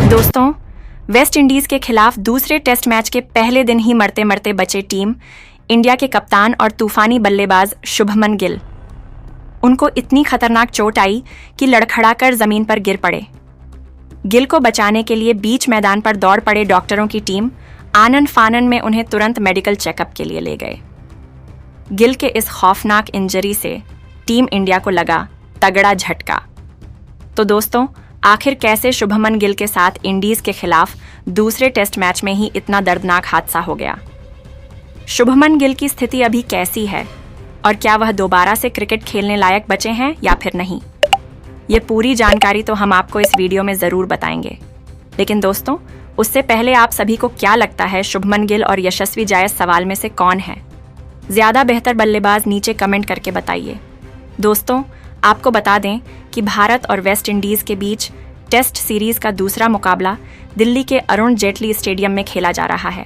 दोस्तों, West Indies के खिलाफ दूसरे टेस्ट मैच के पहले दिन ही मरते मरते बचे टीम इंडिया के कप्तान और तूफानी बल्लेबाज शुभमन गिल। उनको इतनी खतरनाक चोट आई कि लड़खड़ाकर जमीन पर गिर पड़े। गिल को बचाने के लिए बीच मैदान पर दौड़ पड़े डॉक्टरों की टीम आनन फानन में उन्हें तुरंत मेडिकल चेकअप के लिए ले गए। गिल के इस खौफनाक इंजरी से टीम इंडिया को लगा तगड़ा झटका। तो दोस्तों, आखिर कैसे शुभमन गिल के साथ इंडीज के खिलाफ दूसरे टेस्ट मैच में ही इतना दर्दनाक हादसा हो गया? शुभमन गिल की स्थिति अभी कैसी है और क्या वह दोबारा से क्रिकेट खेलने लायक बचे हैं या फिर नहीं? ये पूरी जानकारी तो हम आपको इस वीडियो में ज़रूर बताएंगे। लेकिन दोस्तों, उससे पहले आप सभी को क्या लगता है शुभमन गिल और यशस्वी जायस सवाल में से कौन है ज़्यादा बेहतर बल्लेबाज? नीचे कमेंट करके बताइए। दोस्तों, आपको बता दें कि भारत और वेस्ट इंडीज़ के बीच टेस्ट सीरीज़ का दूसरा मुकाबला दिल्ली के अरुण जेटली स्टेडियम में खेला जा रहा है।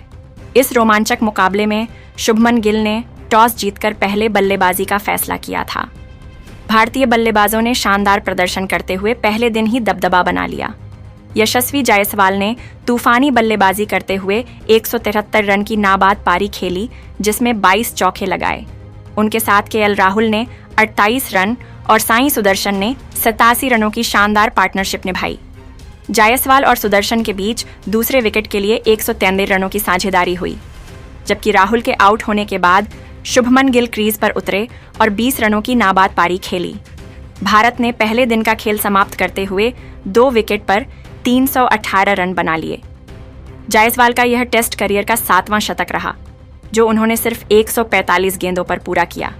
इस रोमांचक मुकाबले में शुभमन गिल ने टॉस जीतकर पहले बल्लेबाजी का फैसला किया था। भारतीय बल्लेबाजों ने शानदार प्रदर्शन करते हुए पहले दिन ही दबदबा बना लिया। यशस्वी जायसवाल ने तूफानी बल्लेबाजी करते हुए 173 रन की नाबाद पारी खेली, जिसमें 22 चौके लगाए। उनके साथ केएल राहुल ने 28 रन और साई सुदर्शन ने 87 रनों की शानदार पार्टनरशिप निभाई। जायसवाल और सुदर्शन के बीच दूसरे विकेट के लिए 193 रनों की साझेदारी हुई, जबकि राहुल के आउट होने के बाद शुभमन गिल क्रीज पर उतरे और 20 रनों की नाबाद पारी खेली। भारत ने पहले दिन का खेल समाप्त करते हुए 2 विकेट पर 318 रन बना लिए। जायसवाल का यह टेस्ट करियर का 7वां शतक रहा, जो उन्होंने सिर्फ 145 गेंदों पर पूरा किया।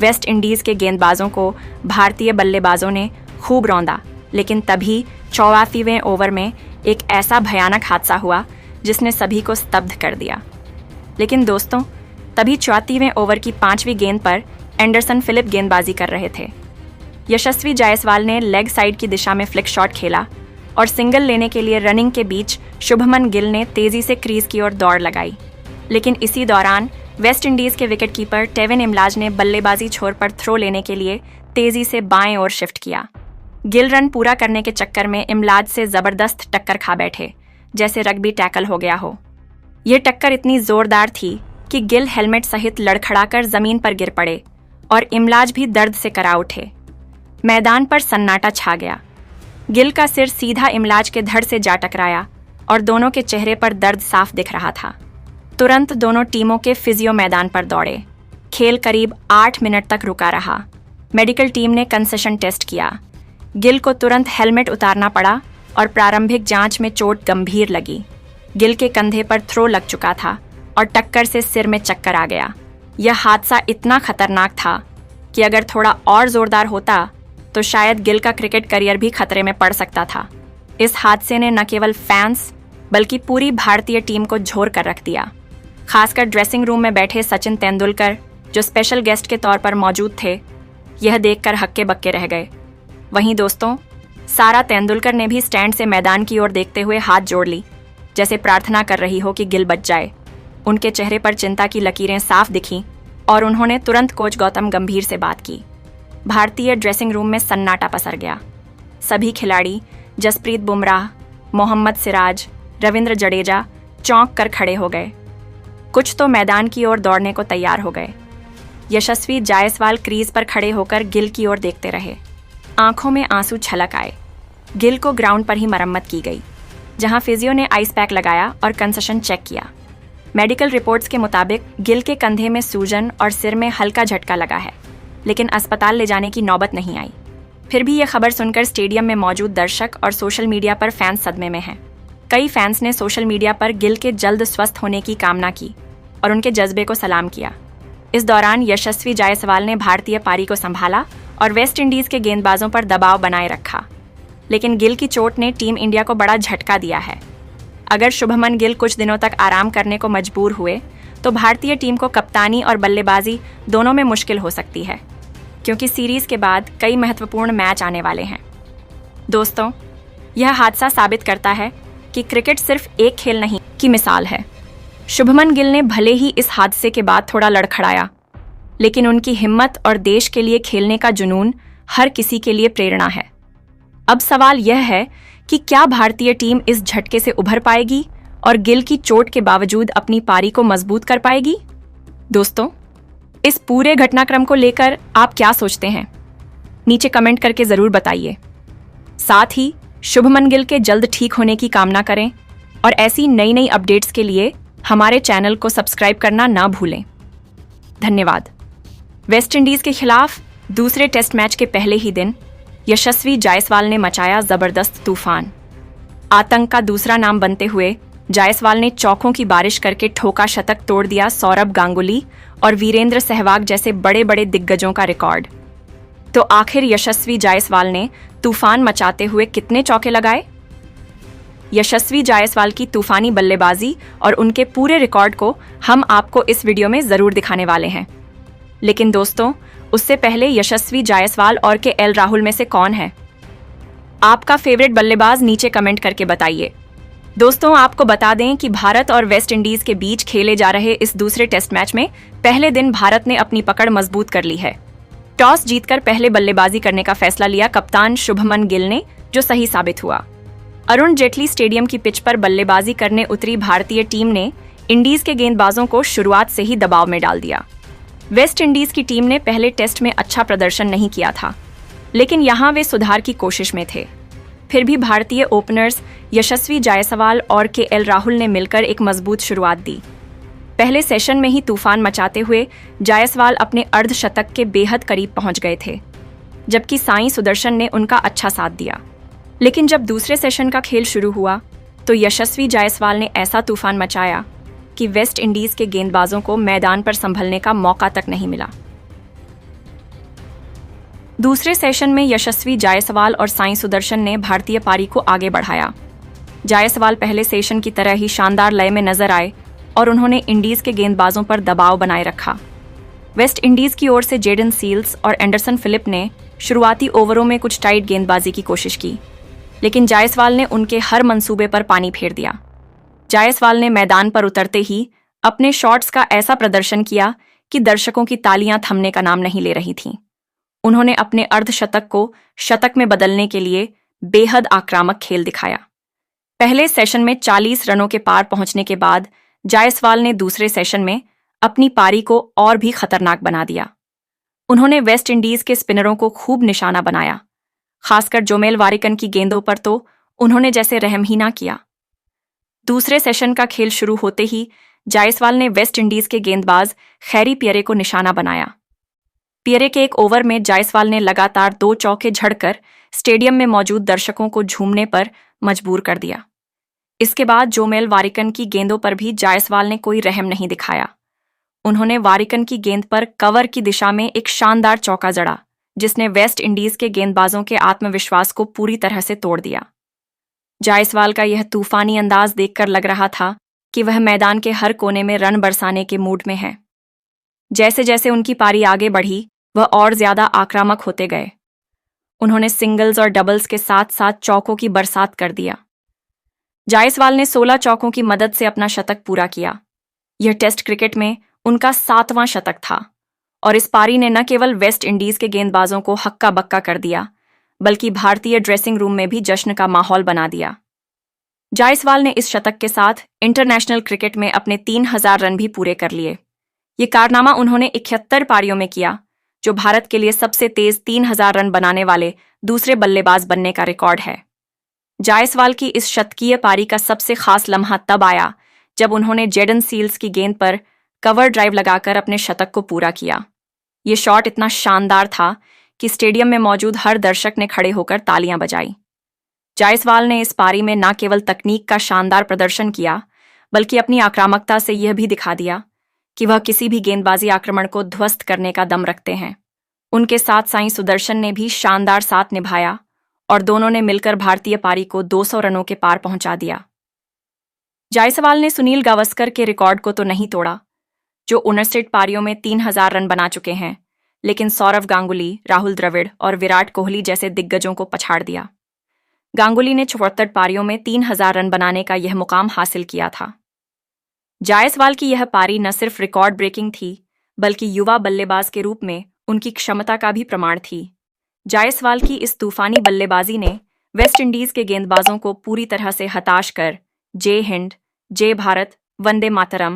वेस्ट इंडीज़ के गेंदबाजों को भारतीय बल्लेबाजों ने खूब रौंदा, लेकिन तभी 84वें ओवर में एक ऐसा भयानक हादसा हुआ जिसने सभी को स्तब्ध कर दिया। लेकिन दोस्तों, तभी 34वें ओवर की 5वीं गेंद पर एंडरसन फिलिप गेंदबाजी कर रहे थे। यशस्वी जायसवाल ने लेग साइड की दिशा में फ्लिक शॉट खेला और सिंगल लेने के लिए रनिंग के बीच शुभमन गिल ने तेजी से क्रीज की ओर दौड़ लगाई। लेकिन इसी दौरान वेस्ट इंडीज़ के विकेटकीपर टेविन इमलाज ने बल्लेबाजी छोर पर थ्रो लेने के लिए तेजी से बाएं ओर शिफ्ट किया। गिल रन पूरा करने के चक्कर में इमलाज से जबरदस्त टक्कर खा बैठे, जैसे रग्बी टैकल हो गया हो। यह टक्कर इतनी जोरदार थी कि गिल हेलमेट सहित लड़खड़ाकर जमीन पर गिर पड़े और इमलाज भी दर्द से करा उठे। मैदान पर सन्नाटा छा गया। गिल का सिर सीधा इमलाज के धड़ से जा टकराया और दोनों के चेहरे पर दर्द साफ दिख रहा था। तुरंत दोनों टीमों के फिजियो मैदान पर दौड़े। खेल करीब 8 मिनट तक रुका रहा। मेडिकल टीम ने कंसेशन टेस्ट किया। गिल को तुरंत हेलमेट उतारना पड़ा और प्रारंभिक जांच में चोट गंभीर लगी। गिल के कंधे पर थ्रो लग चुका था और टक्कर से सिर में चक्कर आ गया। यह हादसा इतना खतरनाक था कि अगर थोड़ा और जोरदार होता तो शायद गिल का क्रिकेट करियर भी खतरे में पड़ सकता था। इस हादसे ने न केवल फैंस बल्कि पूरी भारतीय टीम को झोर कर रख दिया। खासकर ड्रेसिंग रूम में बैठे सचिन तेंदुलकर, जो स्पेशल गेस्ट के तौर पर मौजूद थे, यह देखकर हक्के बक्के रह गए। वहीं दोस्तों, सारा तेंदुलकर ने भी स्टैंड से मैदान की ओर देखते हुए हाथ जोड़ ली, जैसे प्रार्थना कर रही हो कि गिल बच जाए। उनके चेहरे पर चिंता की लकीरें साफ दिखीं और उन्होंने तुरंत कोच गौतम गंभीर से बात की। भारतीय ड्रेसिंग रूम में सन्नाटा पसर गया। सभी खिलाड़ी जसप्रीत बुमराह, मोहम्मद सिराज, रविंद्र जडेजा चौंक कर खड़े हो गए। कुछ तो मैदान की ओर दौड़ने को तैयार हो गए। यशस्वी जायसवाल क्रीज पर खड़े होकर गिल की ओर देखते रहे। आंखों में आंसू छलक आए। गिल को ग्राउंड पर ही मरम्मत की गई, जहां फिजियो ने आइस पैक लगाया और कंसेशन चेक किया। मेडिकल रिपोर्ट्स के मुताबिक गिल के कंधे में सूजन और सिर में हल्का झटका लगा है, लेकिन अस्पताल ले जाने की नौबत नहीं आई। फिर भी यह खबर सुनकर स्टेडियम में मौजूद दर्शक और सोशल मीडिया पर फैंस सदमे में हैं। कई फैंस ने सोशल मीडिया पर गिल के जल्द स्वस्थ होने की कामना की और उनके जज्बे को सलाम किया। इस दौरान यशस्वी जायसवाल ने भारतीय पारी को संभाला और वेस्ट इंडीज़ के गेंदबाजों पर दबाव बनाए रखा। लेकिन गिल की चोट ने टीम इंडिया को बड़ा झटका दिया है। अगर शुभमन गिल कुछ दिनों तक आराम करने को मजबूर हुए तो भारतीय टीम को कप्तानी और बल्लेबाजी दोनों में मुश्किल हो सकती है, क्योंकि सीरीज़ के बाद कई महत्वपूर्ण मैच आने वाले हैं। दोस्तों, यह हादसा साबित करता है कि क्रिकेट सिर्फ एक खेल नहीं की मिसाल है। शुभमन गिल ने भले ही इस हादसे के बाद थोड़ा लड़खड़ाया, लेकिन उनकी हिम्मत और देश के लिए खेलने का जुनून हर किसी के लिए प्रेरणा है। अब सवाल यह है कि क्या भारतीय टीम इस झटके से उभर पाएगी और गिल की चोट के बावजूद अपनी पारी को मजबूत कर पाएगी। दोस्तों, इस पूरे घटनाक्रम को लेकर आप क्या सोचते हैं? नीचे कमेंट करके जरूर बताइए। साथ ही शुभमन गिल के जल्द ठीक होने की कामना करें और ऐसी नई नई अपडेट्स के लिए हमारे चैनल को सब्सक्राइब करना ना भूलें। धन्यवाद। वेस्टइंडीज के खिलाफ दूसरे टेस्ट मैच के पहले ही दिन यशस्वी जायसवाल ने मचाया जबरदस्त तूफान। आतंक का दूसरा नाम बनते हुए जायसवाल ने चौकों की बारिश करके ठोका शतक तोड़ दिया सौरभ गांगुली और वीरेंद्र सहवाग जैसे बड़े बड़े दिग्गजों का रिकॉर्ड। तो आखिर यशस्वी जायसवाल ने तूफान मचाते हुए कितने चौके लगाए? यशस्वी जायसवाल की तूफानी बल्लेबाजी और उनके पूरे रिकॉर्ड को हम आपको इस वीडियो में जरूर दिखाने वाले हैं। लेकिन दोस्तों, उससे पहले यशस्वी जायसवाल और केएल राहुल में से कौन है आपका फेवरेट बल्लेबाज? नीचे कमेंट करके बताइए। दोस्तों, आपको बता दें कि भारत और वेस्ट इंडीज के बीच खेले जा रहे इस दूसरे टेस्ट मैच में पहले दिन भारत ने अपनी पकड़ मजबूत कर ली है। टॉस जीतकर पहले बल्लेबाजी करने का फैसला लिया कप्तान शुभमन गिल ने, जो सही साबित हुआ। अरुण जेटली स्टेडियम की पिच पर बल्लेबाजी करने उतरी भारतीय टीम ने इंडीज के गेंदबाजों को शुरुआत से ही दबाव में डाल दिया। वेस्ट इंडीज की टीम ने पहले टेस्ट में अच्छा प्रदर्शन नहीं किया था, लेकिन यहां वे सुधार की कोशिश में थे। फिर भी भारतीय ओपनर्स यशस्वी जायसवाल और केएल राहुल ने मिलकर एक मजबूत शुरुआत दी। पहले सेशन में ही तूफान मचाते हुए जायसवाल अपने अर्धशतक के बेहद करीब पहुंच गए थे, जबकि साई सुदर्शन ने उनका अच्छा साथ दिया। लेकिन जब दूसरे सेशन का खेल शुरू हुआ तो यशस्वी जायसवाल ने ऐसा तूफान मचाया कि वेस्ट इंडीज के गेंदबाजों को मैदान पर संभलने का मौका तक नहीं मिला। दूसरे सेशन में यशस्वी जायसवाल और साई सुदर्शन ने भारतीय पारी को आगे बढ़ाया। जायसवाल पहले सेशन की तरह ही शानदार लय में नजर आए और उन्होंने इंडीज के गेंदबाजों पर दबाव बनाए रखा। वेस्ट इंडीज की ओर से जेडन सील्स और एंडरसन फिलिप ने शुरुआती ओवरों में कुछ टाइट गेंदबाजी की कोशिश की, लेकिन जायसवाल ने उनके हर मंसूबे पर पानी फेर दिया। जायसवाल ने मैदान पर उतरते ही अपने शॉट्स का ऐसा प्रदर्शन किया कि दर्शकों की तालियां थमने का नाम नहीं ले रही थीं। उन्होंने अपने अर्धशतक को शतक में बदलने के लिए बेहद आक्रामक खेल दिखाया। पहले सेशन में 40 रनों के पार पहुंचने के बाद जायसवाल ने दूसरे सेशन में अपनी पारी को और भी खतरनाक बना दिया। उन्होंने वेस्ट इंडीज के स्पिनरों को खूब निशाना बनाया, खासकर जोमेल वारिकन की गेंदों पर तो उन्होंने जैसे रहम ही ना किया। दूसरे सेशन का खेल शुरू होते ही जायसवाल ने वेस्ट इंडीज के गेंदबाज खैरी पियरे को निशाना बनाया। पियरे के एक ओवर में जायसवाल ने लगातार 2 चौके झड़कर स्टेडियम में मौजूद दर्शकों को झूमने पर मजबूर कर दिया। इसके बाद जोमेल वारिकन की गेंदों पर भी जायसवाल ने कोई रहम नहीं दिखाया। उन्होंने वारिकन की गेंद पर कवर की दिशा में एक शानदार चौका जड़ा, जिसने वेस्ट इंडीज के गेंदबाजों के आत्मविश्वास को पूरी तरह से तोड़ दिया। जायसवाल का यह तूफानी अंदाज देखकर लग रहा था कि वह मैदान के हर कोने में रन बरसाने के मूड में है। जैसे जैसे उनकी पारी आगे बढ़ी, वह और ज्यादा आक्रामक होते गए। उन्होंने सिंगल्स और डबल्स के साथ साथ चौकों की बरसात कर दिया। जायसवाल ने 16 चौकों की मदद से अपना शतक पूरा किया। यह टेस्ट क्रिकेट में उनका 7वां शतक था और इस पारी ने न केवल वेस्ट इंडीज के गेंदबाजों को हक्का बक्का कर दिया, बल्कि भारतीय ड्रेसिंग रूम में भी जश्न का माहौल बना दिया। जायसवाल ने इस शतक के साथ इंटरनेशनल क्रिकेट में अपने 3000 रन भी पूरे कर लिए। ये कारनामा उन्होंने 71 पारियों में किया, जो भारत के लिए सबसे तेज 3000 रन बनाने वाले दूसरे बल्लेबाज बनने का रिकॉर्ड है। जायसवाल की इस शतकीय पारी का सबसे खास लम्हा तब आया जब उन्होंने जेडन सील्स की गेंद पर कवर ड्राइव लगाकर अपने शतक को पूरा किया। ये शॉट इतना शानदार था कि स्टेडियम में मौजूद हर दर्शक ने खड़े होकर तालियां बजाई। जायसवाल ने इस पारी में न केवल तकनीक का शानदार प्रदर्शन किया, बल्कि अपनी आक्रामकता से यह भी दिखा दिया कि वह किसी भी गेंदबाजी आक्रमण को ध्वस्त करने का दम रखते हैं। उनके साथ साई सुदर्शन ने भी शानदार साथ निभाया और दोनों ने मिलकर भारतीय पारी को 200 रनों के पार पहुंचा दिया। जायसवाल ने सुनील गावस्कर के रिकॉर्ड को तो नहीं तोड़ा, जो 59 पारियों में 3000 रन बना चुके हैं, लेकिन सौरव गांगुली, राहुल द्रविड़ और विराट कोहली जैसे दिग्गजों को पछाड़ दिया। गांगुली ने 74 पारियों में 3000 रन बनाने का यह मुकाम हासिल किया था। जायसवाल की यह पारी न सिर्फ रिकॉर्ड ब्रेकिंग थी, बल्कि युवा बल्लेबाज के रूप में उनकी क्षमता का भी प्रमाण थी। जायसवाल की इस तूफानी बल्लेबाजी ने वेस्ट इंडीज के गेंदबाजों को पूरी तरह से हताश कर जय हिंद, जय भारत, वंदे मातरम